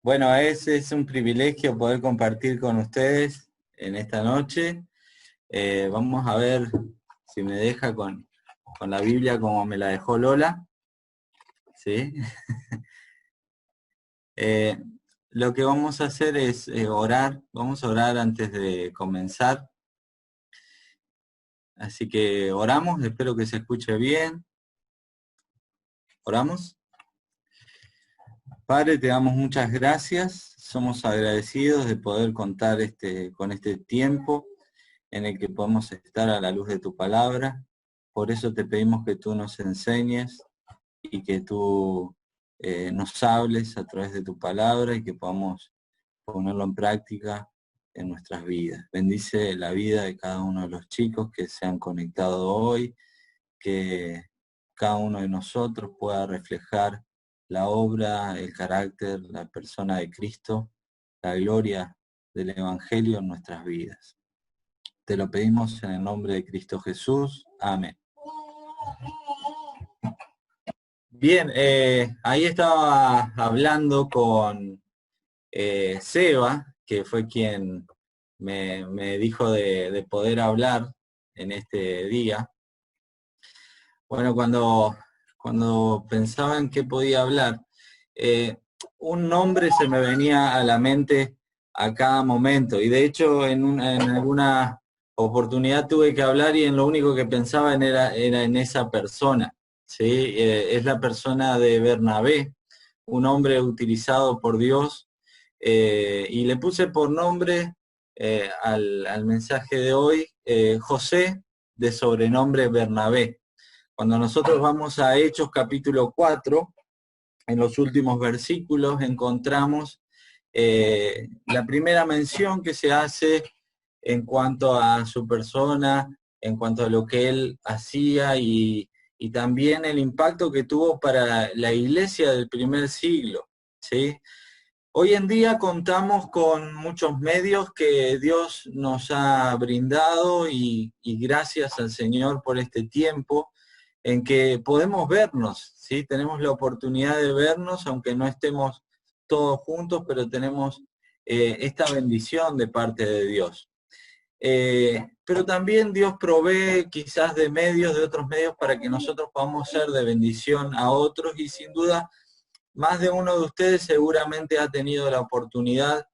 Bueno, es un privilegio poder compartir con ustedes en esta noche. Vamos a ver si me deja con la Biblia como me la dejó Lola. ¿Sí? Eh, lo que vamos a hacer es orar. Vamos a orar antes de comenzar. Así que oramos, espero que se escuche bien. ¿Oramos? Padre, te damos muchas gracias. Somos agradecidos de poder contar con este tiempo en el que podemos estar a la luz de tu palabra. Por eso te pedimos que tú nos enseñes y que tú nos hables a través de tu palabra y que podamos ponerlo en práctica en nuestras vidas. Bendice la vida de cada uno de los chicos que se han conectado hoy, que cada uno de nosotros pueda reflejar la obra, el carácter, la persona de Cristo, la gloria del Evangelio en nuestras vidas. Te lo pedimos en el nombre de Cristo Jesús. Amén. Bien, ahí estaba hablando con Seba, que fue quien me dijo de poder hablar en este día. Bueno, cuando pensaba en qué podía hablar, un nombre se me venía a la mente a cada momento, y de hecho en alguna oportunidad tuve que hablar y en lo único que pensaba era en esa persona, ¿sí? Es la persona de Bernabé, un hombre utilizado por Dios, y le puse por nombre al mensaje de hoy, José, de sobrenombre Bernabé. Cuando nosotros vamos a Hechos capítulo 4, en los últimos versículos encontramos la primera mención que se hace en cuanto a su persona, en cuanto a lo que él hacía y también el impacto que tuvo para la iglesia del primer siglo, ¿sí? Hoy en día contamos con muchos medios que Dios nos ha brindado y gracias al Señor por este tiempo en que podemos vernos, ¿sí? Tenemos la oportunidad de vernos, aunque no estemos todos juntos, pero tenemos esta bendición de parte de Dios. Pero también Dios provee quizás de medios, de otros medios, para que nosotros podamos ser de bendición a otros y sin duda más de uno de ustedes seguramente ha tenido la oportunidad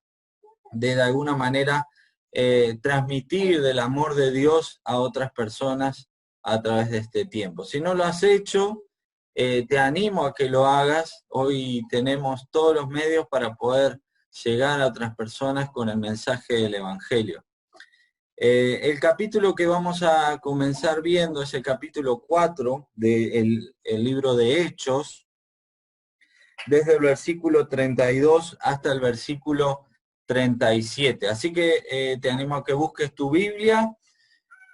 de alguna manera transmitir del amor de Dios a otras personas a través de este tiempo. Si no lo has hecho, te animo a que lo hagas. Hoy tenemos todos los medios para poder llegar a otras personas con el mensaje del Evangelio. El capítulo que vamos a comenzar viendo es el capítulo 4 del libro de Hechos, desde el versículo 32 hasta el versículo 37. Así que te animo a que busques tu Biblia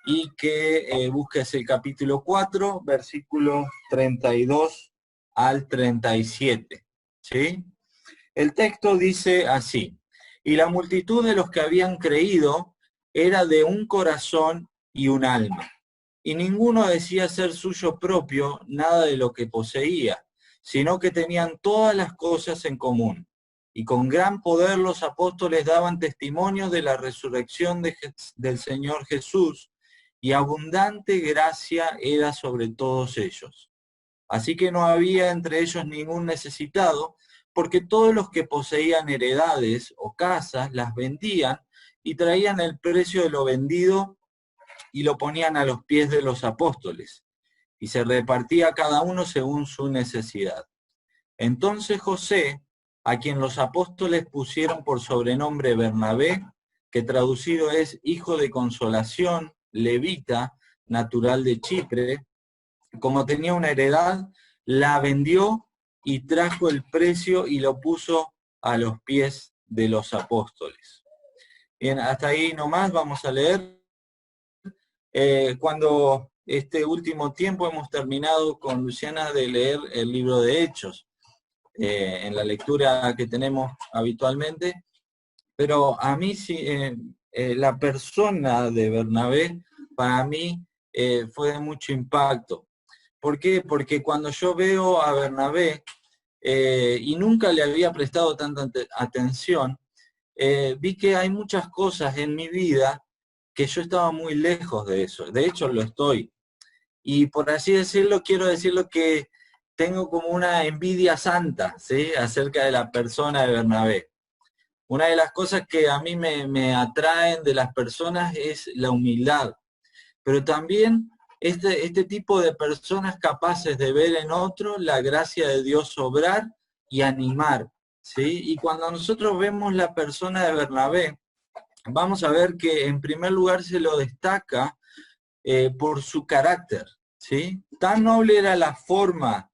y que busques el capítulo 4, versículo 32 al 37. ¿Sí? El texto dice así: y la multitud de los que habían creído era de un corazón y un alma, y ninguno decía ser suyo propio nada de lo que poseía, sino que tenían todas las cosas en común. Y con gran poder los apóstoles daban testimonio de la resurrección del Señor Jesús, y abundante gracia era sobre todos ellos. Así que no había entre ellos ningún necesitado, porque todos los que poseían heredades o casas las vendían y traían el precio de lo vendido y lo ponían a los pies de los apóstoles, y se repartía cada uno según su necesidad. Entonces José, a quien los apóstoles pusieron por sobrenombre Bernabé, que traducido es hijo de consolación, levita, natural de Chipre, como tenía una heredad, la vendió y trajo el precio y lo puso a los pies de los apóstoles. Bien, hasta ahí nomás vamos a leer. Cuando este último tiempo hemos terminado con Luciana de leer el libro de Hechos, en la lectura que tenemos habitualmente, pero a mí sí, la persona de Bernabé para mí fue de mucho impacto. ¿Por qué? Porque cuando yo veo a Bernabé, y nunca le había prestado tanta atención, vi que hay muchas cosas en mi vida que yo estaba muy lejos de eso. De hecho, lo estoy. Y por así decirlo, quiero decirlo que tengo como una envidia santa, ¿sí? Acerca de la persona de Bernabé. Una de las cosas que a mí me atraen de las personas es la humildad, pero también este tipo de personas capaces de ver en otro la gracia de Dios obrar y animar, ¿sí? Y cuando nosotros vemos la persona de Bernabé, vamos a ver que en primer lugar se lo destaca por su carácter, ¿sí? Tan noble era la forma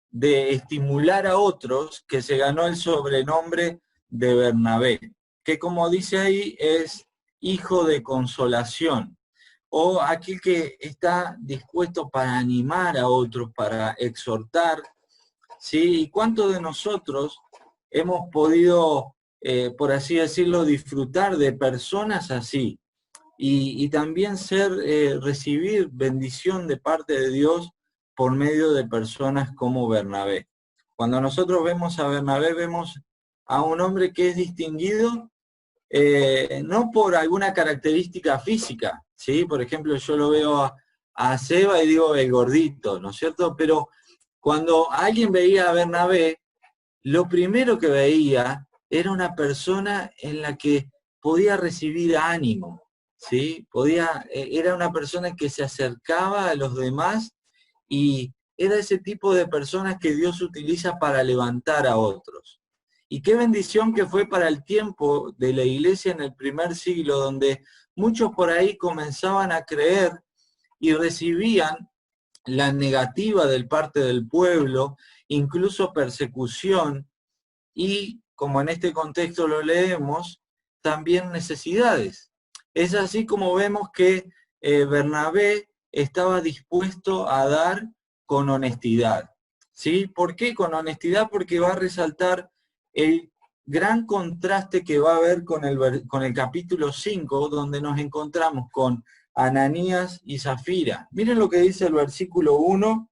de estimular a otros que se ganó el sobrenombre de Bernabé, que como dice ahí es hijo de consolación, o aquel que está dispuesto para animar a otros, para exhortar, ¿sí? ¿Y cuántos de nosotros hemos podido, por así decirlo, disfrutar de personas así? Y también recibir bendición de parte de Dios por medio de personas como Bernabé. Cuando nosotros vemos a Bernabé, vemos a un hombre que es distinguido no por alguna característica física, ¿sí? Por ejemplo, yo lo veo a Seba y digo el gordito, ¿no es cierto? Pero cuando alguien veía a Bernabé, lo primero que veía era una persona en la que podía recibir ánimo, ¿sí? Era una persona que se acercaba a los demás y era ese tipo de personas que Dios utiliza para levantar a otros. Y qué bendición que fue para el tiempo de la iglesia en el primer siglo, donde muchos por ahí comenzaban a creer y recibían la negativa del parte del pueblo, incluso persecución, y, como en este contexto lo leemos, también necesidades. Es así como vemos que Bernabé estaba dispuesto a dar con honestidad. ¿Sí? ¿Por qué con honestidad? Porque va a resaltar el gran contraste que va a haber con el capítulo 5, donde nos encontramos con Ananías y Zafira. Miren lo que dice el versículo 1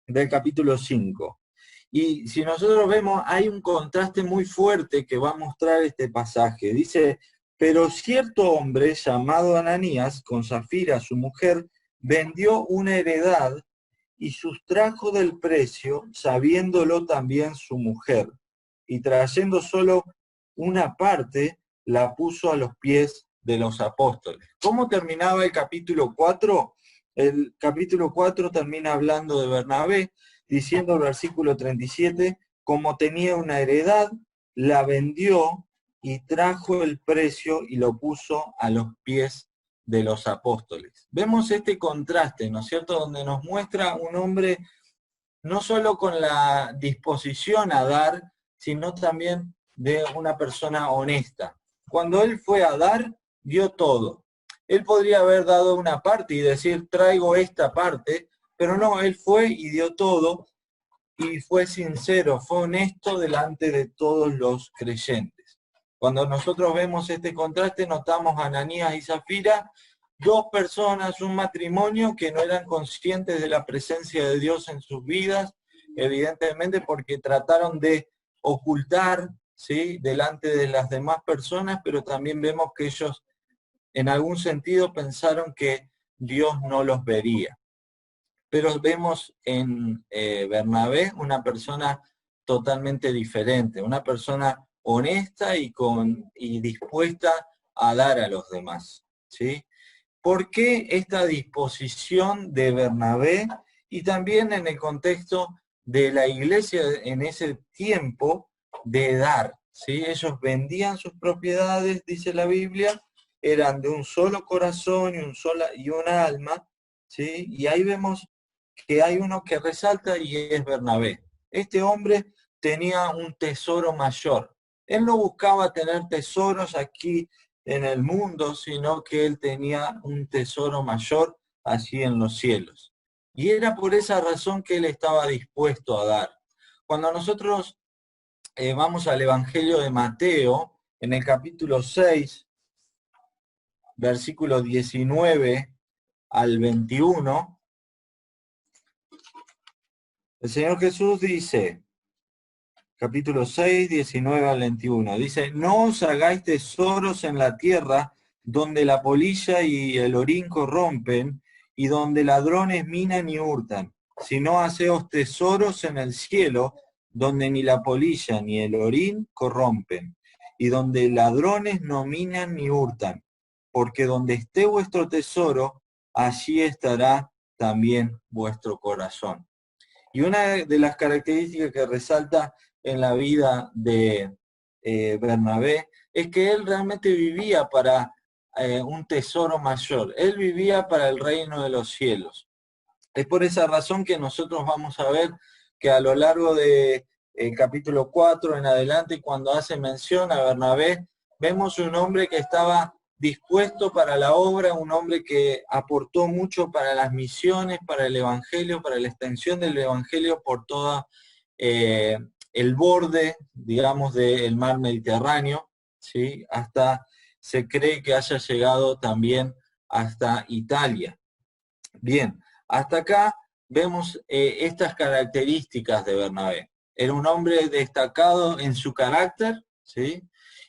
del capítulo 5. Y si nosotros vemos, hay un contraste muy fuerte que va a mostrar este pasaje. Dice, pero cierto hombre llamado Ananías, con Zafira su mujer, vendió una heredad y sustrajo del precio, sabiéndolo también su mujer. Y trayendo solo una parte, la puso a los pies de los apóstoles. ¿Cómo terminaba el capítulo 4? El capítulo 4 termina hablando de Bernabé, diciendo el versículo 37, como tenía una heredad, la vendió y trajo el precio y lo puso a los pies de los apóstoles. Vemos este contraste, ¿no es cierto?, donde nos muestra un hombre no solo con la disposición a dar, sino también de una persona honesta. Cuando él fue a dar, dio todo. Él podría haber dado una parte y decir, traigo esta parte, pero no, él fue y dio todo y fue sincero, fue honesto delante de todos los creyentes. Cuando nosotros vemos este contraste, notamos a Ananías y Zafira, dos personas, un matrimonio que no eran conscientes de la presencia de Dios en sus vidas, evidentemente porque trataron de ocultar, ¿sí?, delante de las demás personas, pero también vemos que ellos en algún sentido pensaron que Dios no los vería. Pero vemos en Bernabé una persona totalmente diferente, una persona honesta y dispuesta a dar a los demás, ¿sí? ¿Por qué esta disposición de Bernabé y también en el contexto de la iglesia en ese tiempo de dar? ¿Sí? Ellos vendían sus propiedades, dice la Biblia, eran de un solo corazón y una alma, ¿sí? Y ahí vemos que hay uno que resalta y es Bernabé. Este hombre tenía un tesoro mayor. Él no buscaba tener tesoros aquí en el mundo, sino que él tenía un tesoro mayor allí en los cielos. Y era por esa razón que él estaba dispuesto a dar. Cuando nosotros vamos al Evangelio de Mateo, en el capítulo 6, versículos 19 al 21, el Señor Jesús dice, capítulo 6, 19 al 21. Dice, no os hagáis tesoros en la tierra, donde la polilla y el orín corrompen, y donde ladrones minan y hurtan, sino haceos tesoros en el cielo, donde ni la polilla ni el orín corrompen, y donde ladrones no minan ni hurtan, porque donde esté vuestro tesoro, allí estará también vuestro corazón. Y una de las características que resalta en la vida de Bernabé es que él realmente vivía para un tesoro mayor. Él vivía para el reino de los cielos. Es por esa razón que nosotros vamos a ver que a lo largo del capítulo 4 en adelante, cuando hace mención a Bernabé, vemos un hombre que estaba dispuesto para la obra, un hombre que aportó mucho para las misiones, para el evangelio, para la extensión del evangelio por todo el borde, digamos, del mar Mediterráneo, ¿sí? Hasta se cree que haya llegado también hasta Italia. Bien, hasta acá vemos estas características de Bernabé. Era un hombre destacado en su carácter, ¿sí?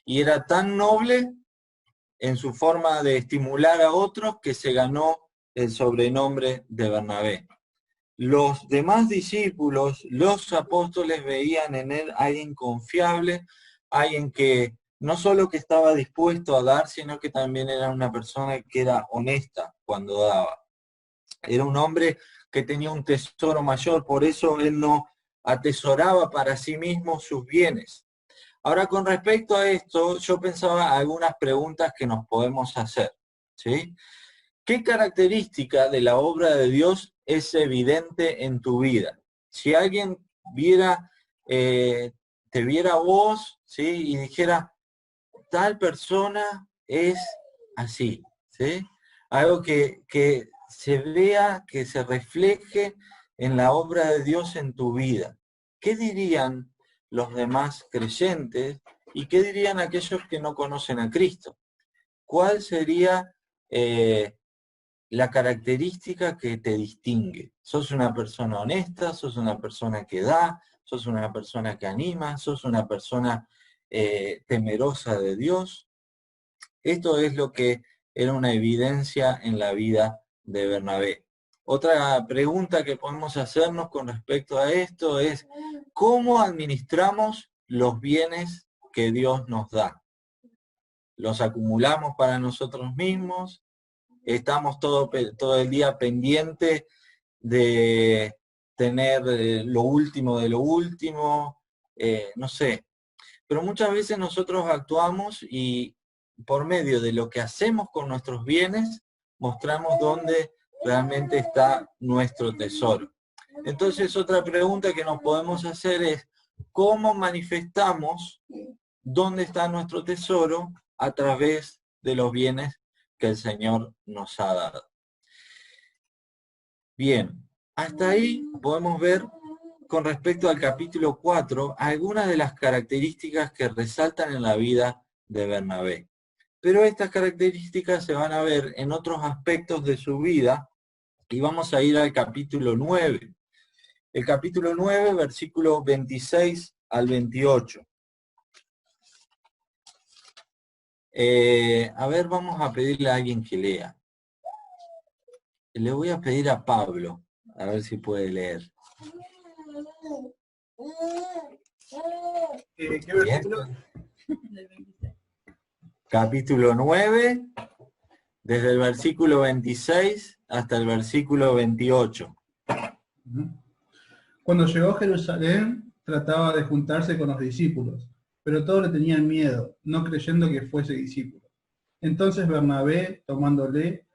Y era tan noble en su forma de estimular a otros que se ganó el sobrenombre de Bernabé. Los demás discípulos, los apóstoles, veían en él alguien confiable, alguien que no solo que estaba dispuesto a dar, sino que también era una persona que era honesta cuando daba. Era un hombre que tenía un tesoro mayor, por eso él no atesoraba para sí mismo sus bienes. Ahora, con respecto a esto, yo pensaba algunas preguntas que nos podemos hacer, ¿sí? ¿Qué característica de la obra de Dios es evidente en tu vida? Si alguien viera, te viera a vos, ¿sí? Y dijera, tal persona es así, ¿sí? Algo que se vea, que se refleje en la obra de Dios en tu vida. ¿Qué dirían los demás creyentes y qué dirían aquellos que no conocen a Cristo? ¿Cuál sería la característica que te distingue? ¿Sos una persona honesta? ¿Sos una persona que da? ¿Sos una persona que anima? ¿Sos una persona temerosa de Dios? Esto es lo que era una evidencia en la vida de Bernabé. Otra pregunta que podemos hacernos con respecto a esto es, ¿cómo administramos los bienes que Dios nos da? ¿Los acumulamos para nosotros mismos? ¿Estamos todo el día pendientes de tener lo último de lo último? No sé. Pero muchas veces nosotros actuamos y por medio de lo que hacemos con nuestros bienes, mostramos dónde realmente está nuestro tesoro. Entonces, otra pregunta que nos podemos hacer es, ¿cómo manifestamos dónde está nuestro tesoro a través de los bienes que el Señor nos ha dado? Bien, hasta ahí podemos ver con respecto al capítulo 4 algunas de las características que resaltan en la vida de Bernabé. Pero estas características se van a ver en otros aspectos de su vida y vamos a ir al capítulo 9. El capítulo 9, versículos 26 al 28. A ver, vamos a pedirle a alguien que lea. Le voy a pedir a Pablo, a ver si puede leer. ¿Qué versículo? Capítulo 9, desde el versículo 26 hasta el versículo 28. Cuando llegó a Jerusalén, trataba de juntarse con los discípulos, pero todos le tenían miedo, no creyendo que fuese discípulo. Entonces Bernabé, tomándole,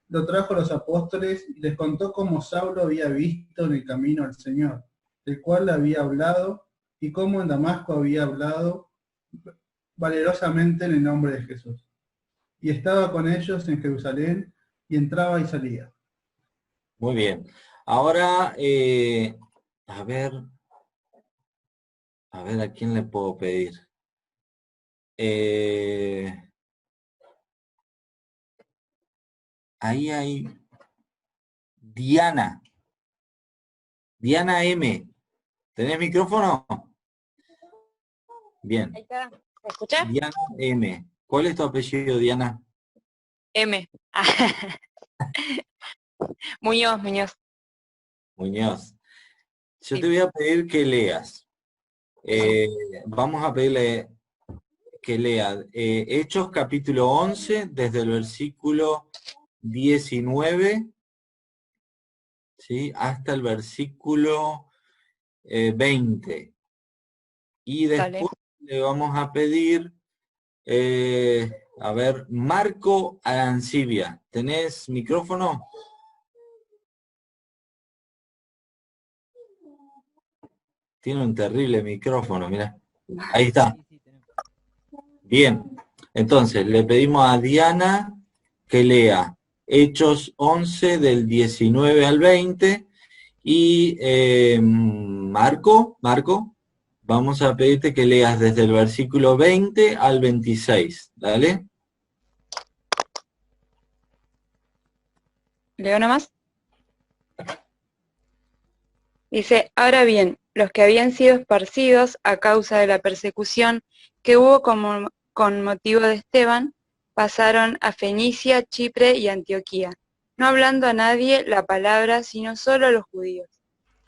lo trajo a los apóstoles y les contó cómo Saulo había visto en el camino al Señor, el cual le había hablado, y cómo en Damasco había hablado valerosamente en el nombre de Jesús. Y estaba con ellos en Jerusalén, y entraba y salía. Muy bien. Ahora, a ver a quién le puedo pedir. Ahí hay Diana. Diana M. ¿Tenés micrófono? Bien. Ahí está. ¿Me escuchás? Diana M. ¿Cuál es tu apellido, Diana? M. Muñoz, Muñoz. Muñoz. Yo Sí. te voy a pedir que leas. Vamos a pedirle que lea Hechos capítulo 11, desde el versículo 19, ¿sí? Hasta el versículo 20. Y Dale. después le vamos a pedir, a ver, Marco Arancibia. ¿Tenés micrófono? Tiene un terrible micrófono, mira. Ahí está. Bien. Entonces, le pedimos a Diana que lea Hechos 11 del 19 al 20 y Marco, vamos a pedirte que leas desde el versículo 20 al 26, ¿dale? ¿Leo nada más? Dice, ahora bien, los que habían sido esparcidos a causa de la persecución que hubo con motivo de Esteban, pasaron a Fenicia, Chipre y Antioquía, no hablando a nadie la palabra, sino solo a los judíos.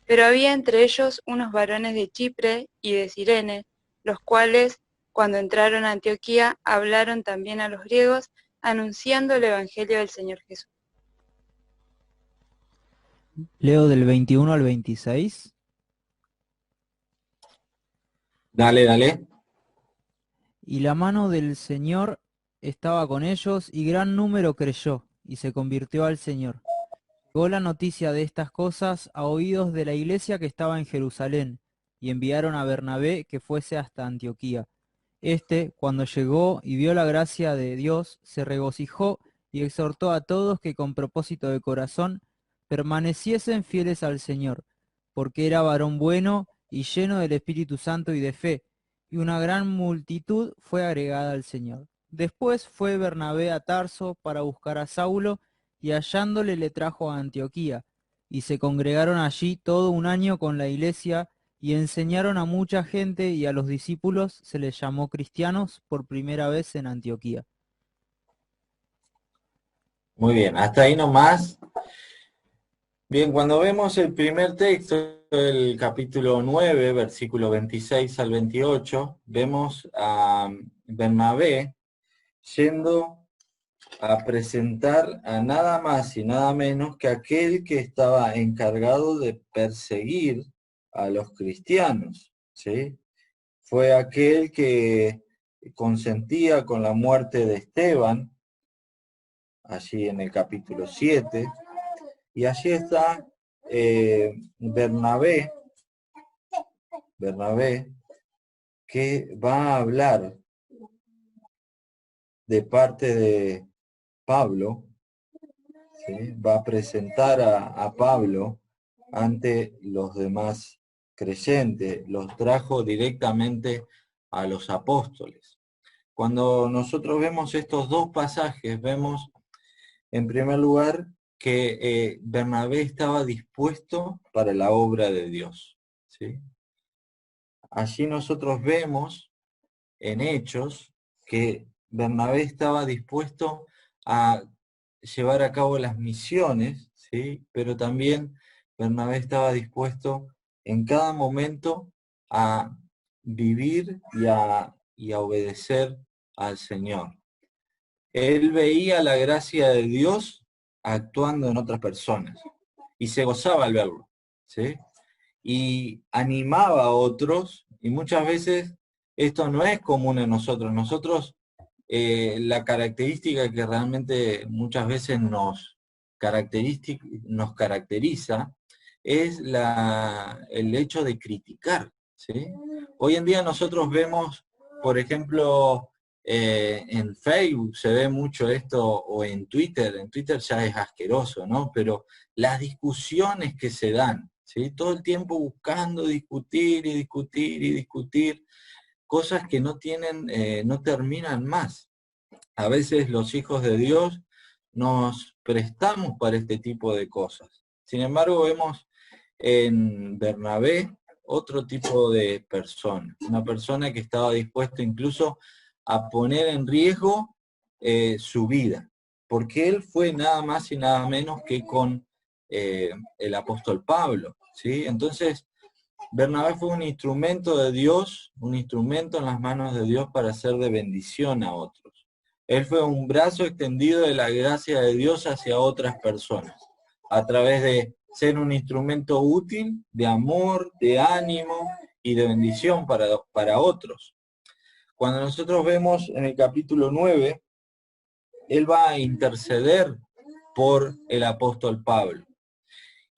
Pero había entre ellos unos varones de Chipre y de Cirene, los cuales, cuando entraron a Antioquía, hablaron también a los griegos, anunciando el evangelio del Señor Jesús. Leo del 21 al 26. Dale. Y la mano del Señor estaba con ellos, y gran número creyó, y se convirtió al Señor. Llegó la noticia de estas cosas a oídos de la iglesia que estaba en Jerusalén, y enviaron a Bernabé que fuese hasta Antioquía. Este, cuando llegó y vio la gracia de Dios, se regocijó y exhortó a todos que con propósito de corazón permaneciesen fieles al Señor, porque era varón bueno y lleno del Espíritu Santo y de fe, y una gran multitud fue agregada al Señor. Después fue Bernabé a Tarso para buscar a Saulo, y hallándole le trajo a Antioquía, y se congregaron allí todo un año con la iglesia, y enseñaron a mucha gente, y a los discípulos se les llamó cristianos por primera vez en Antioquía. Muy bien, hasta ahí nomás. Bien, cuando vemos el primer texto, el capítulo 9, versículo 26 al 28, vemos a Bernabé yendo a presentar a nada más y nada menos que aquel que estaba encargado de perseguir a los cristianos, ¿sí? Fue aquel que consentía con la muerte de Esteban, allí en el capítulo 7, y allí está Bernabé, que va a hablar de parte de Pablo, ¿sí? Va a presentar a Pablo ante los demás creyentes, los trajo directamente a los apóstoles. Cuando nosotros vemos estos dos pasajes, vemos en primer lugar que Bernabé estaba dispuesto para la obra de Dios, ¿sí? Allí nosotros vemos en Hechos que Bernabé estaba dispuesto a llevar a cabo las misiones, ¿sí? Pero también Bernabé estaba dispuesto en cada momento a vivir y a obedecer al Señor. Él veía la gracia de Dios actuando en otras personas y se gozaba al verlo, ¿sí? Y animaba a otros, y muchas veces esto no es común en nosotros. Nosotros, la característica que realmente muchas veces nos caracteriza es el hecho de criticar, ¿sí? Hoy en día nosotros vemos, por ejemplo, en Facebook se ve mucho esto, o en Twitter ya es asqueroso, ¿no? Pero las discusiones que se dan, ¿sí? Todo el tiempo buscando discutir y discutir y discutir, cosas que no tienen, no terminan más. A veces los hijos de Dios nos prestamos para este tipo de cosas. Sin embargo, vemos en Bernabé otro tipo de persona, una persona que estaba dispuesta incluso a poner en riesgo su vida, porque él fue nada más y nada menos que con el apóstol Pablo, ¿sí? Entonces, Bernabé fue un instrumento de Dios, un instrumento en las manos de Dios para ser de bendición a otros. Él fue un brazo extendido de la gracia de Dios hacia otras personas, a través de ser un instrumento útil de amor, de ánimo y de bendición para otros. Cuando nosotros vemos en el capítulo 9, él va a interceder por el apóstol Pablo.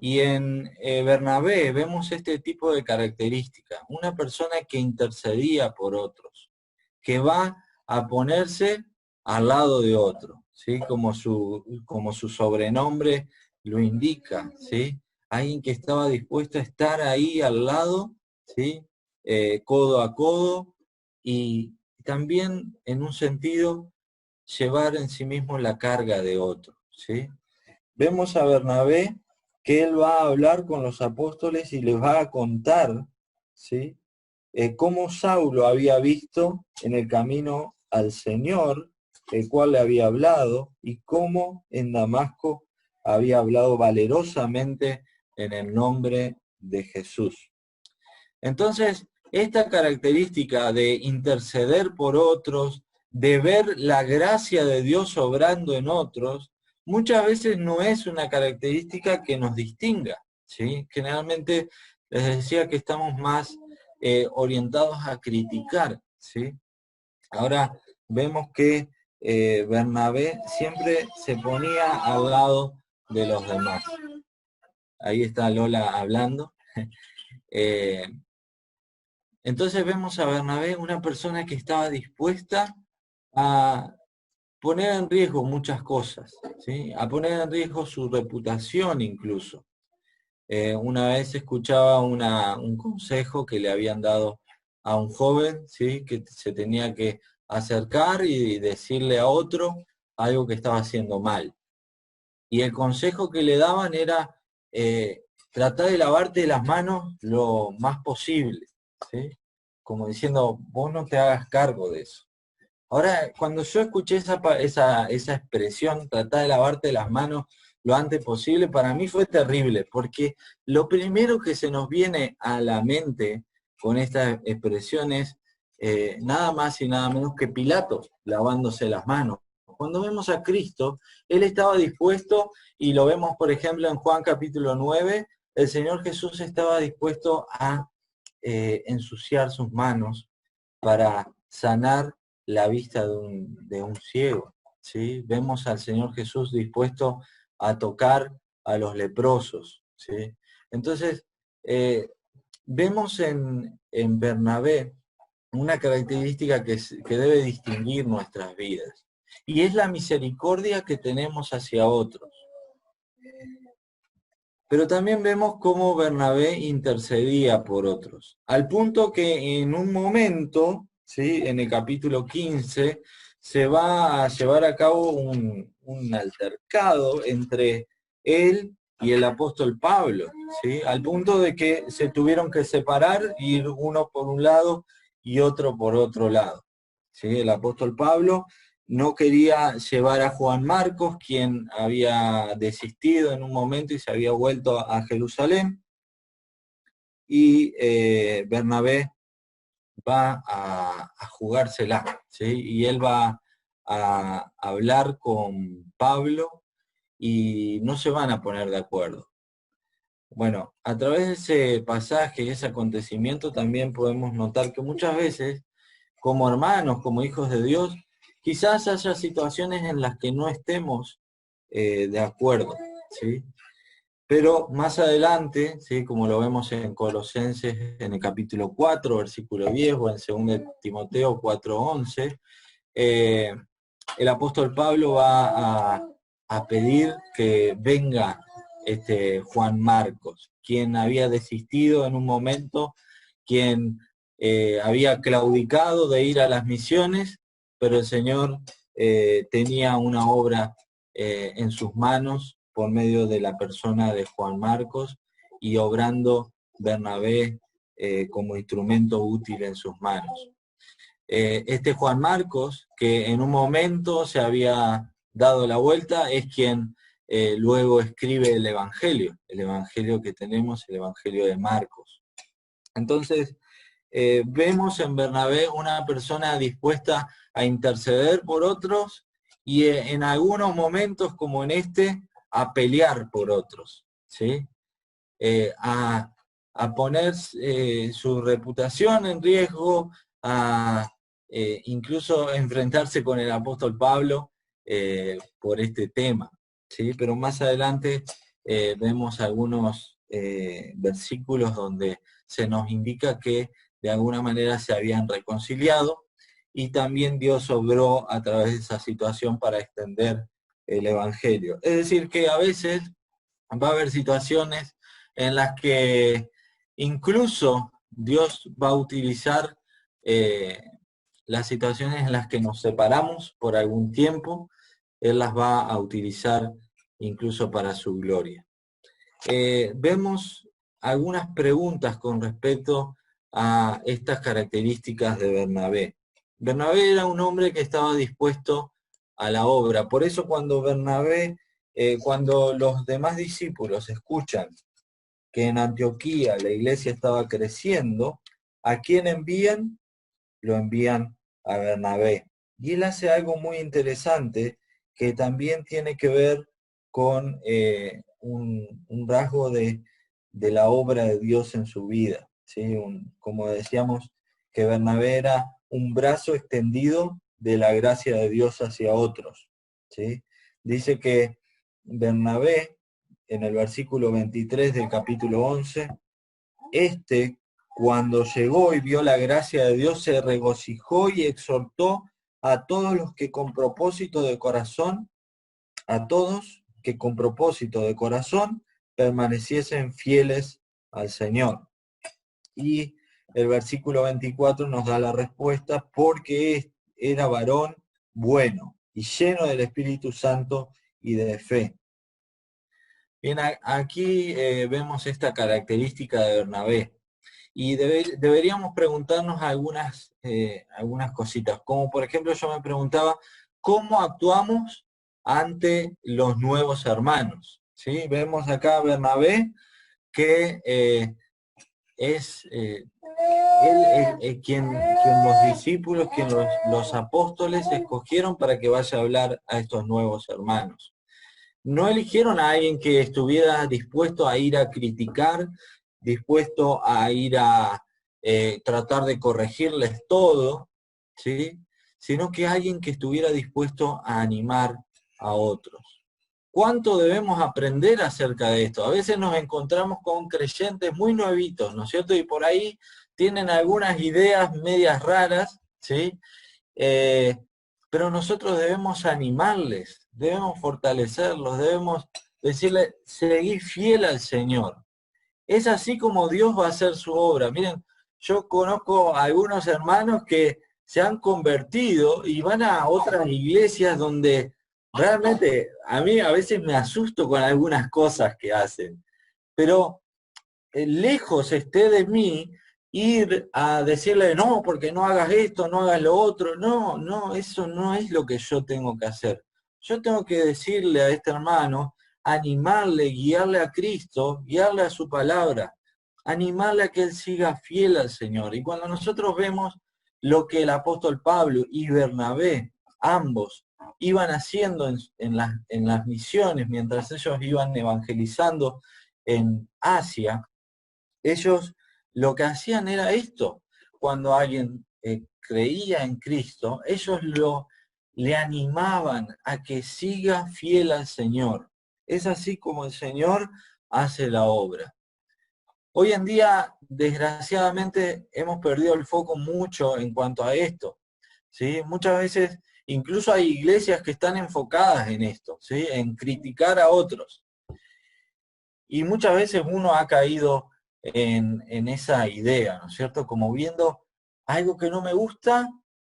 Y en Bernabé vemos este tipo de características, una persona que intercedía por otros, que va a ponerse al lado de otro, ¿sí? Como su sobrenombre lo indica, ¿sí? Alguien que estaba dispuesto a estar ahí al lado, ¿sí? Codo a codo, y también en un sentido llevar en sí mismo la carga de otro, ¿sí? Vemos a Bernabé que él va a hablar con los apóstoles y les va a contar, ¿sí? Cómo Saulo había visto en el camino al Señor, el cual le había hablado, y cómo en Damasco había hablado valerosamente en el nombre de Jesús. Entonces, esta característica de interceder por otros, de ver la gracia de Dios obrando en otros, muchas veces no es una característica que nos distinga, ¿sí? Generalmente les decía que estamos más orientados a criticar, ¿sí? Ahora vemos que Bernabé siempre se ponía al lado de los demás. Ahí está Lola hablando. Entonces vemos a Bernabé, una persona que estaba dispuesta a poner en riesgo muchas cosas, ¿sí? A poner en riesgo su reputación incluso. Una vez escuchaba un consejo que le habían dado a un joven, ¿sí? Que se tenía que acercar y decirle a otro algo que estaba haciendo mal. Y el consejo que le daban era tratar de lavarte las manos lo más posible, ¿sí? Como diciendo, vos no te hagas cargo de eso. Ahora, cuando yo escuché esa expresión, tratar de lavarte las manos lo antes posible, para mí fue terrible, porque lo primero que se nos viene a la mente con estas expresiones, nada más y nada menos que Pilato lavándose las manos. Cuando vemos a Cristo, Él estaba dispuesto, y lo vemos por ejemplo en Juan capítulo 9, el Señor Jesús estaba dispuesto a ensuciar sus manos para sanar la vista de un ciego, ¿sí? Vemos al Señor Jesús dispuesto a tocar a los leprosos, ¿sí? Entonces, vemos en Bernabé una característica que debe distinguir nuestras vidas, y es la misericordia que tenemos hacia otros. Pero también vemos cómo Bernabé intercedía por otros, al punto que en un momento, ¿sí? En el capítulo 15, se va a llevar a cabo un altercado entre él y el apóstol Pablo, ¿sí? Al punto de que se tuvieron que separar, ir uno por un lado y otro por otro lado, ¿sí? El apóstol Pablo no quería llevar a Juan Marcos, quien había desistido en un momento y se había vuelto a Jerusalén, y Bernabé va a jugársela, ¿sí? Y él va a hablar con Pablo y no se van a poner de acuerdo. Bueno, a través de ese pasaje, ese acontecimiento, también podemos notar que muchas veces, como hermanos, como hijos de Dios, quizás haya situaciones en las que no estemos de acuerdo, ¿sí? Pero más adelante, ¿sí? Como lo vemos en Colosenses en el capítulo 4, versículo 10, o en 2 Timoteo 4:11, el apóstol Pablo va a pedir que venga Juan Marcos, quien había desistido en un momento, quien había claudicado de ir a las misiones, pero el Señor tenía una obra en sus manos por medio de la persona de Juan Marcos, y obrando Bernabé como instrumento útil en sus manos. Este Juan Marcos, que en un momento se había dado la vuelta, es quien luego escribe el Evangelio que tenemos, el Evangelio de Marcos. Entonces, vemos en Bernabé una persona dispuesta a interceder por otros y en algunos momentos como en este, a pelear por otros, ¿sí? A poner su reputación en riesgo, a incluso enfrentarse con el apóstol Pablo por este tema, ¿sí? Pero más adelante vemos algunos versículos donde se nos indica que de alguna manera se habían reconciliado y también Dios obró a través de esa situación para extender el Evangelio. Es decir, que a veces va a haber situaciones en las que incluso Dios va a utilizar las situaciones en las que nos separamos por algún tiempo, Él las va a utilizar incluso para su gloria. Vemos algunas preguntas con respecto a estas características de Bernabé. Bernabé era un hombre que estaba dispuesto a la obra. Por eso cuando cuando los demás discípulos escuchan que en Antioquía la iglesia estaba creciendo, ¿a quién envían? Lo envían a Bernabé. Y él hace algo muy interesante que también tiene que ver con un rasgo de la obra de Dios en su vida, ¿sí? Como decíamos, que Bernabé era un brazo extendido de la gracia de Dios hacia otros, ¿sí? Dice que Bernabé, en el versículo 23 del capítulo 11, cuando llegó y vio la gracia de Dios, se regocijó y exhortó a todos los que con propósito de corazón, a todos que con propósito de corazón permaneciesen fieles al Señor. Y el versículo 24 nos da la respuesta: porque era varón bueno y lleno del Espíritu Santo y de fe. Bien, aquí vemos esta característica de Bernabé. Y deberíamos preguntarnos algunas cositas, como por ejemplo yo me preguntaba, ¿cómo actuamos ante los nuevos hermanos? ¿Sí? Vemos acá a Bernabé, que es quien los discípulos, quien los apóstoles escogieron para que vaya a hablar a estos nuevos hermanos. No eligieron a alguien que estuviera dispuesto a ir a criticar, dispuesto a ir a tratar de corregirles todo, ¿sí? Sino que alguien que estuviera dispuesto a animar a otros. ¿Cuánto debemos aprender acerca de esto? A veces nos encontramos con creyentes muy nuevitos, ¿no es cierto? Y por ahí tienen algunas ideas medias raras, ¿sí? Pero nosotros debemos animarles, debemos fortalecerlos, debemos decirles, seguí fiel al Señor. Es así como Dios va a hacer su obra. Miren, yo conozco a algunos hermanos que se han convertido y van a otras iglesias donde realmente a mí a veces me asusto con algunas cosas que hacen. Pero lejos esté de mí ir a decirle, no, porque no hagas esto, no hagas lo otro. No, eso no es lo que yo tengo que hacer. Yo tengo que decirle a este hermano, animarle, guiarle a Cristo, guiarle a su palabra, animarle a que él siga fiel al Señor. Y cuando nosotros vemos lo que el apóstol Pablo y Bernabé, ambos, iban haciendo en las misiones, mientras ellos iban evangelizando en Asia, ellos lo que hacían era esto. Cuando alguien creía en Cristo, ellos le animaban a que siga fiel al Señor. Es así como el Señor hace la obra. Hoy en día, desgraciadamente, hemos perdido el foco mucho en cuanto a esto, ¿sí? Muchas veces, incluso hay iglesias que están enfocadas en esto, ¿sí? En criticar a otros. Y muchas veces uno ha caído en esa idea, ¿no es cierto? Como viendo algo que no me gusta,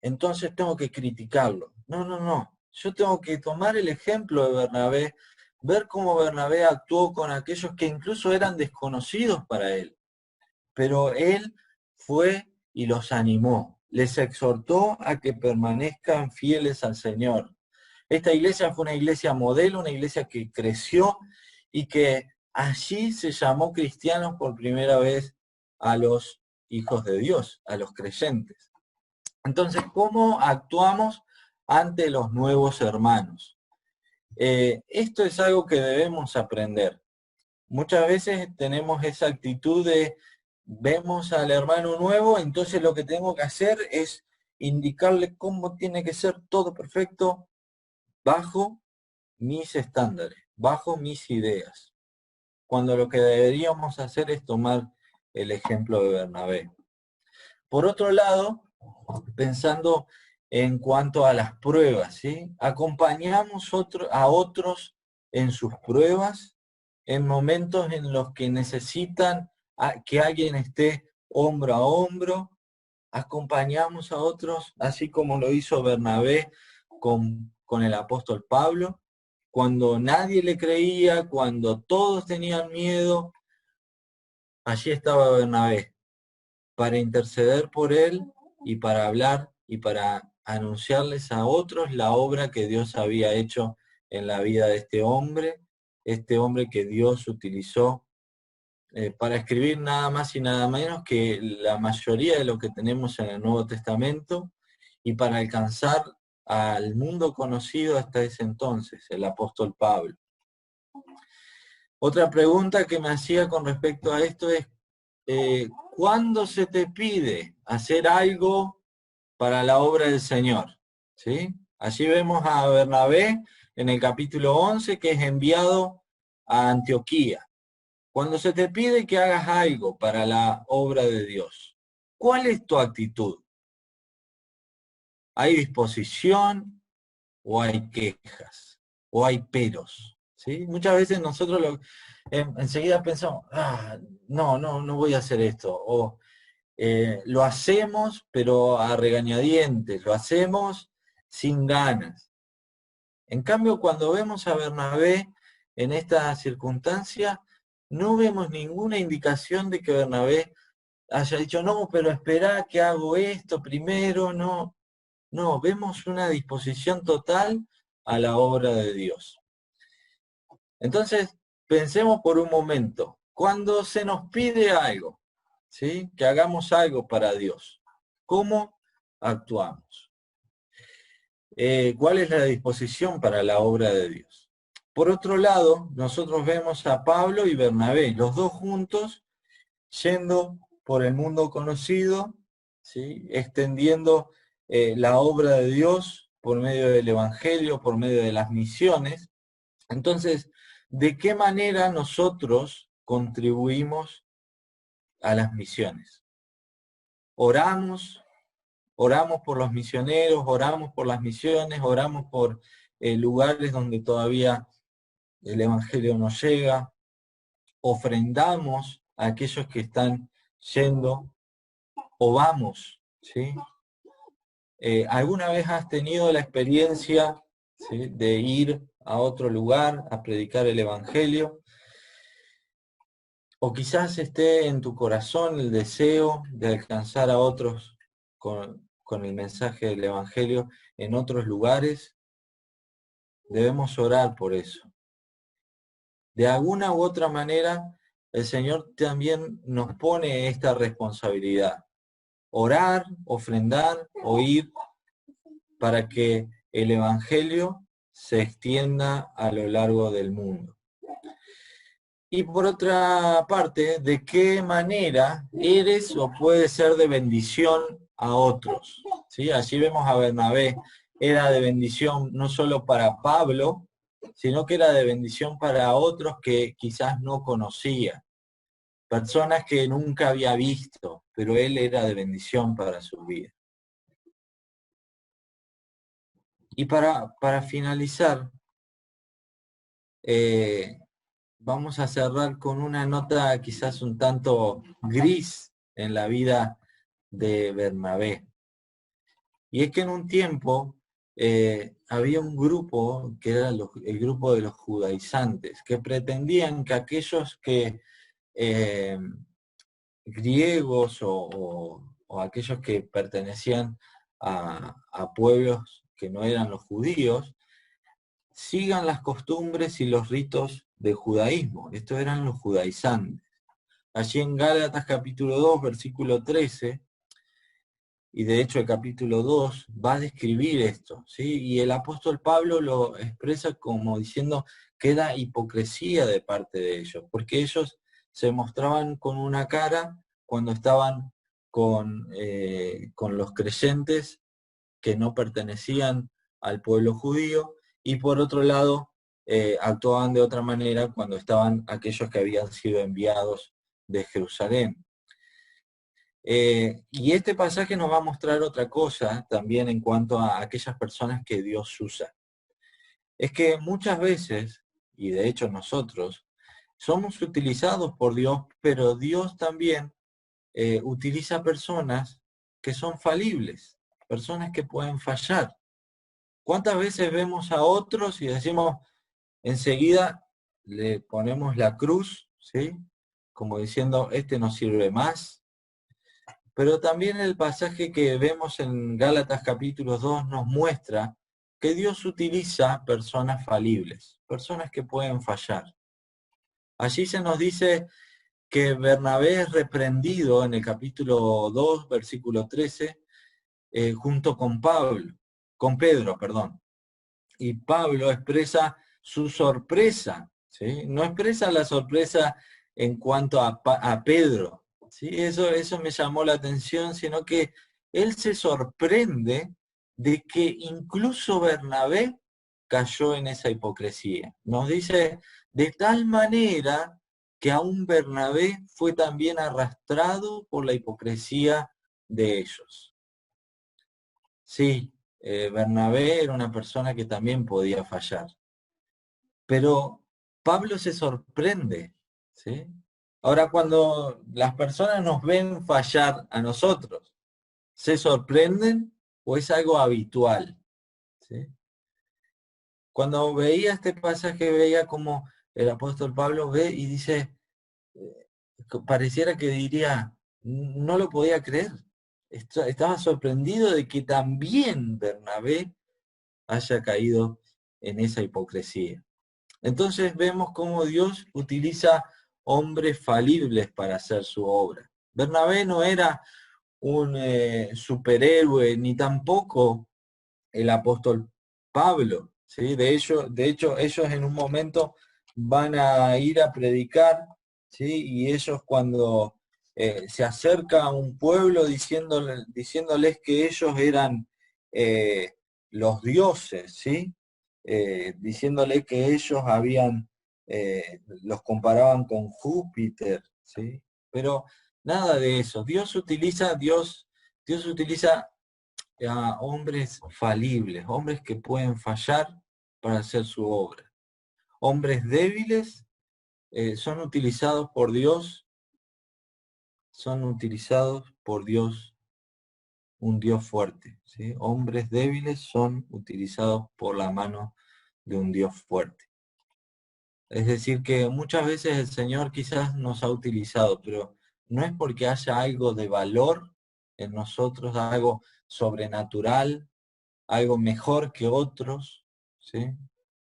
entonces tengo que criticarlo. No. Yo tengo que tomar el ejemplo de Bernabé, ver cómo Bernabé actuó con aquellos que incluso eran desconocidos para él. pero él fue y los animó, les exhortó a que permanezcan fieles al Señor. Esta iglesia fue una iglesia modelo, una iglesia que creció y que allí se llamó cristianos por primera vez a los hijos de Dios, a los creyentes. Entonces, ¿cómo actuamos ante los nuevos hermanos? Esto es algo que debemos aprender. Muchas veces tenemos esa actitud de vemos al hermano nuevo, entonces lo que tengo que hacer es indicarle cómo tiene que ser todo perfecto bajo mis estándares, bajo mis ideas. Cuando lo que deberíamos hacer es tomar el ejemplo de Bernabé. Por otro lado, pensando en cuanto a las pruebas, ¿sí? Acompañamos a otros en sus pruebas, en momentos en los que necesitan que alguien esté hombro a hombro, acompañamos a otros, así como lo hizo Bernabé con el apóstol Pablo, cuando nadie le creía, cuando todos tenían miedo, allí estaba Bernabé, para interceder por él y para hablar y para anunciarles a otros la obra que Dios había hecho en la vida de este hombre que Dios utilizó para escribir nada más y nada menos que la mayoría de lo que tenemos en el Nuevo Testamento y para alcanzar al mundo conocido hasta ese entonces, el apóstol Pablo. Otra pregunta que me hacía con respecto a esto es, ¿cuándo se te pide hacer algo para la obra del Señor? ¿Sí? Allí vemos a Bernabé en el capítulo 11 que es enviado a Antioquía. Cuando se te pide que hagas algo para la obra de Dios, ¿cuál es tu actitud? ¿Hay disposición o hay quejas? ¿O hay peros? ¿Sí? Muchas veces nosotros enseguida pensamos, no voy a hacer esto. O lo hacemos, pero a regañadientes, lo hacemos sin ganas. En cambio, cuando vemos a Bernabé en esta circunstancia, no vemos ninguna indicación de que Bernabé haya dicho, no, pero espera que hago esto primero, no. No, vemos una disposición total a la obra de Dios. Entonces, pensemos por un momento, cuando se nos pide algo, ¿sí? Que hagamos algo para Dios, ¿cómo actuamos? ¿Cuál es la disposición para la obra de Dios? Por otro lado, nosotros vemos a Pablo y Bernabé, los dos juntos, yendo por el mundo conocido, ¿sí? Extendiendo la obra de Dios por medio del Evangelio, por medio de las misiones. Entonces, ¿de qué manera nosotros contribuimos a las misiones? Oramos por los misioneros, oramos por las misiones, oramos por lugares donde todavía el Evangelio no llega, ofrendamos a aquellos que están yendo o vamos, ¿sí? ¿Alguna vez has tenido la experiencia, ¿sí?, de ir a otro lugar a predicar el Evangelio? O quizás esté en tu corazón el deseo de alcanzar a otros con el mensaje del Evangelio en otros lugares. Debemos orar por eso. De alguna u otra manera, el Señor también nos pone esta responsabilidad. Orar, ofrendar, oír, para que el Evangelio se extienda a lo largo del mundo. Y por otra parte, ¿de qué manera eres o puedes ser de bendición a otros? ¿Sí? Allí vemos a Bernabé, era de bendición no solo para Pablo, sino que era de bendición para otros que quizás no conocía, personas que nunca había visto, pero él era de bendición para su vida. Y para finalizar, vamos a cerrar con una nota quizás un tanto gris en la vida de Bernabé. Y es que en un tiempo había un grupo, que era el grupo de los judaizantes, que pretendían que aquellos que griegos o aquellos que pertenecían a pueblos que no eran los judíos, sigan las costumbres y los ritos del judaísmo. Estos eran los judaizantes. Allí en Gálatas capítulo 2, versículo 13, y de hecho el capítulo 2 va a describir esto, ¿sí? Y el apóstol Pablo lo expresa como diciendo que era hipocresía de parte de ellos, porque ellos se mostraban con una cara cuando estaban con los creyentes que no pertenecían al pueblo judío, y por otro lado actuaban de otra manera cuando estaban aquellos que habían sido enviados de Jerusalén. Y este pasaje nos va a mostrar otra cosa también en cuanto a aquellas personas que Dios usa. Es que muchas veces, y de hecho nosotros, somos utilizados por Dios, pero Dios también utiliza personas que son falibles, personas que pueden fallar. ¿Cuántas veces vemos a otros y decimos, enseguida le ponemos la cruz, ¿sí? Como diciendo, este no sirve más? Pero también el pasaje que vemos en Gálatas capítulo 2 nos muestra que Dios utiliza personas falibles, personas que pueden fallar. Allí se nos dice que Bernabé es reprendido en el capítulo 2, versículo 13, junto con Pedro, perdón. Y Pablo expresa su sorpresa, ¿sí? No expresa la sorpresa en cuanto a Pedro, ¿sí? Eso me llamó la atención, sino que él se sorprende de que incluso Bernabé cayó en esa hipocresía. Nos dice, de tal manera que aún Bernabé fue también arrastrado por la hipocresía de ellos. Sí, Bernabé era una persona que también podía fallar. Pero Pablo se sorprende, ¿sí? Ahora, cuando las personas nos ven fallar a nosotros, ¿se sorprenden o es algo habitual? ¿Sí? Cuando veía este pasaje, veía como el apóstol Pablo ve y dice, pareciera que diría, no lo podía creer. Estaba sorprendido de que también Bernabé haya caído en esa hipocresía. Entonces vemos cómo Dios utiliza hombres falibles para hacer su obra. Bernabé no era un superhéroe, ni tampoco el apóstol Pablo, ¿sí? De hecho, ellos en un momento van a ir a predicar, ¿sí? Y ellos cuando se acerca a un pueblo diciéndoles que ellos eran los dioses, ¿sí? Diciéndoles que ellos los comparaban con Júpiter, ¿sí? Pero nada de eso. Dios utiliza a hombres falibles, hombres que pueden fallar para hacer su obra. Hombres débiles son utilizados por Dios, un Dios fuerte, ¿sí? Hombres débiles son utilizados por la mano de un Dios fuerte. Es decir, que muchas veces el Señor quizás nos ha utilizado, pero no es porque haya algo de valor en nosotros, algo sobrenatural, algo mejor que otros, ¿sí?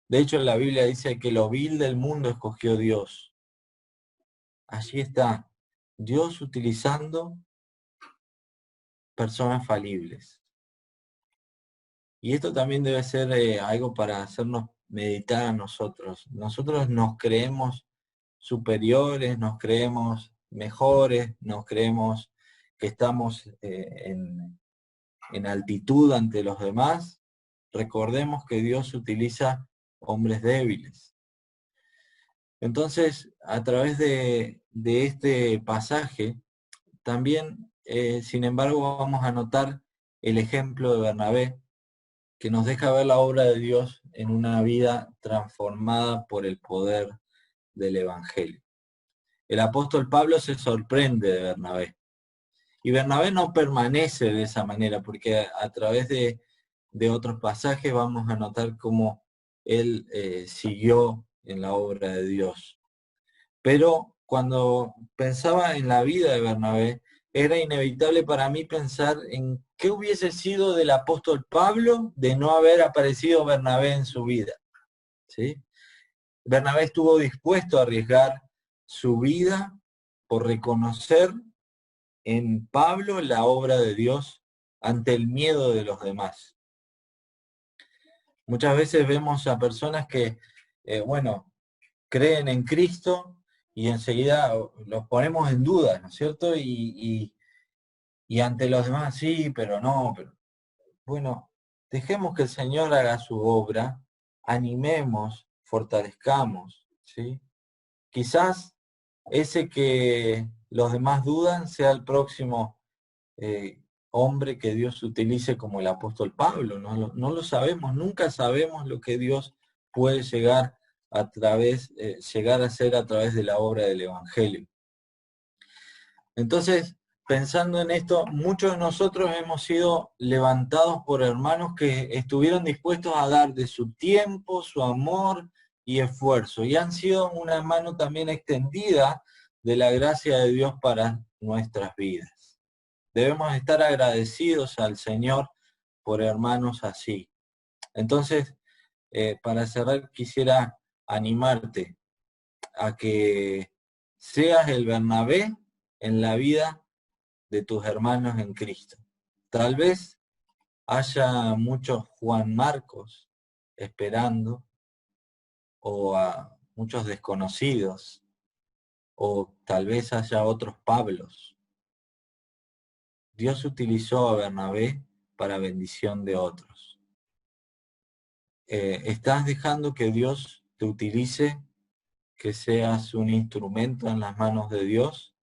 De hecho, la Biblia dice que lo vil del mundo escogió Dios. Allí está, Dios utilizando personas falibles. Y esto también debe ser algo para hacernos meditar a nosotros. Nosotros nos creemos superiores, nos creemos mejores, nos creemos que estamos en altitud ante los demás. Recordemos que Dios utiliza hombres débiles. Entonces, a través de este pasaje, también, sin embargo, vamos a notar el ejemplo de Bernabé, que nos deja ver la obra de Dios en una vida transformada por el poder del Evangelio. El apóstol Pablo se sorprende de Bernabé. Y Bernabé no permanece de esa manera, porque a través de otros pasajes vamos a notar cómo él siguió en la obra de Dios. Pero cuando pensaba en la vida de Bernabé, era inevitable para mí pensar en qué hubiese sido del apóstol Pablo de no haber aparecido Bernabé en su vida, ¿sí? Bernabé estuvo dispuesto a arriesgar su vida por reconocer en Pablo la obra de Dios ante el miedo de los demás. Muchas veces vemos a personas que, creen en Cristo y enseguida los ponemos en duda, ¿no es cierto? Y ante los demás, sí, pero no, pero... Bueno, dejemos que el Señor haga su obra, animemos, fortalezcamos, ¿sí? Quizás ese que los demás dudan sea el próximo hombre que Dios utilice como el apóstol Pablo. No lo sabemos, nunca sabemos lo que Dios puede llegar a hacer a través de la obra del Evangelio. Entonces, pensando en esto, muchos de nosotros hemos sido levantados por hermanos que estuvieron dispuestos a dar de su tiempo, su amor y esfuerzo, y han sido una mano también extendida de la gracia de Dios para nuestras vidas. Debemos estar agradecidos al Señor por hermanos así. Entonces, para cerrar, quisiera animarte a que seas el Bernabé en la vida de tus hermanos en Cristo. Tal vez haya muchos Juan Marcos esperando, o a muchos desconocidos, o tal vez haya otros Pablos. Dios utilizó a Bernabé para bendición de otros. ¿Estás dejando que Dios te utilice, que seas un instrumento en las manos de Dios?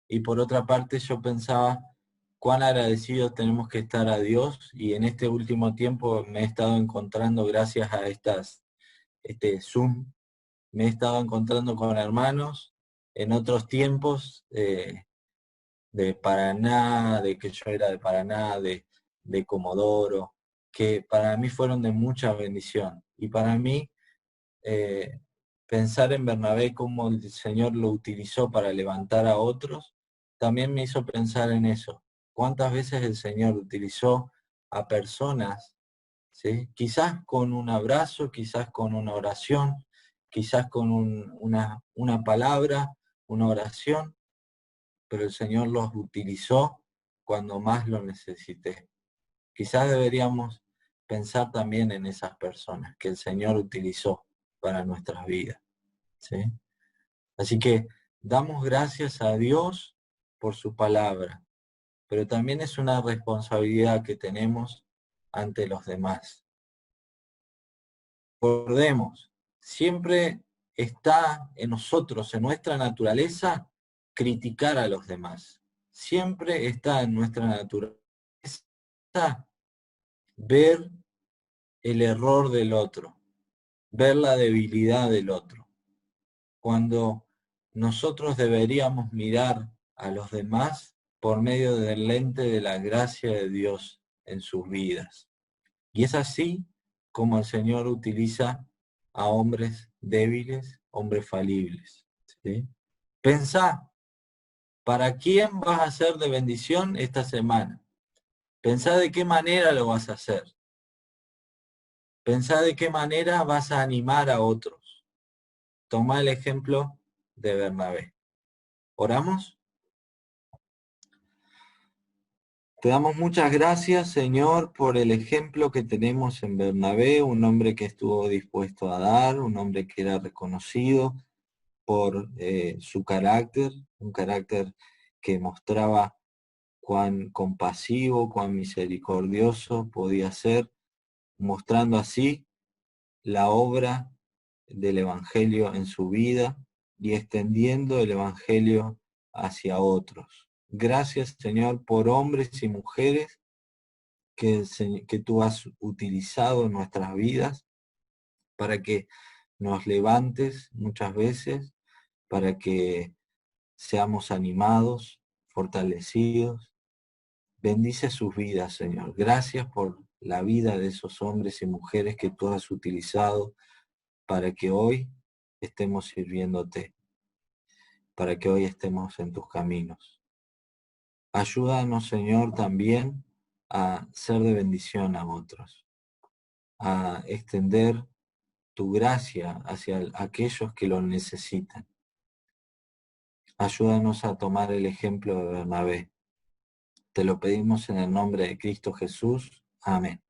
Y por otra parte, yo pensaba cuán agradecidos tenemos que estar a Dios, y en este último tiempo me he estado encontrando, gracias a este Zoom, me he estado encontrando con hermanos en otros tiempos de Paraná, de que yo era de Paraná, de Comodoro, que para mí fueron de mucha bendición. Y para mí, pensar en Bernabé, cómo el Señor lo utilizó para levantar a otros, también me hizo pensar en eso. ¿Cuántas veces el Señor utilizó a personas, ¿sí? Quizás con un abrazo, quizás con una oración, quizás con una palabra, una oración, pero el Señor los utilizó cuando más lo necesité. Quizás deberíamos pensar también en esas personas que el Señor utilizó para nuestras vidas, ¿sí? Así que damos gracias a Dios por su palabra, pero también es una responsabilidad que tenemos ante los demás. Recordemos, siempre está en nosotros, en nuestra naturaleza, criticar a los demás. Siempre está en nuestra naturaleza ver el error del otro, ver la debilidad del otro, cuando nosotros deberíamos mirar a los demás por medio del lente de la gracia de Dios en sus vidas. Y es así como el Señor utiliza a hombres débiles, hombres falibles, ¿sí? Pensá, ¿para quién vas a ser de bendición esta semana? Pensá de qué manera lo vas a hacer. Pensá de qué manera vas a animar a otros. Toma el ejemplo de Bernabé. ¿Oramos? Te damos muchas gracias, Señor, por el ejemplo que tenemos en Bernabé, un hombre que estuvo dispuesto a dar, un hombre que era reconocido por su carácter, un carácter que mostraba cuán compasivo, cuán misericordioso podía ser, mostrando así la obra del Evangelio en su vida y extendiendo el Evangelio hacia otros. Gracias, Señor, por hombres y mujeres que tú has utilizado en nuestras vidas para que nos levantes muchas veces, para que seamos animados, fortalecidos. Bendice sus vidas, Señor. Gracias por la vida de esos hombres y mujeres que tú has utilizado para que hoy estemos sirviéndote. para que hoy estemos en tus caminos. Ayúdanos, Señor, también a ser de bendición a otros, a extender tu gracia hacia aquellos que lo necesitan. Ayúdanos a tomar el ejemplo de Bernabé. Te lo pedimos en el nombre de Cristo Jesús. Amén.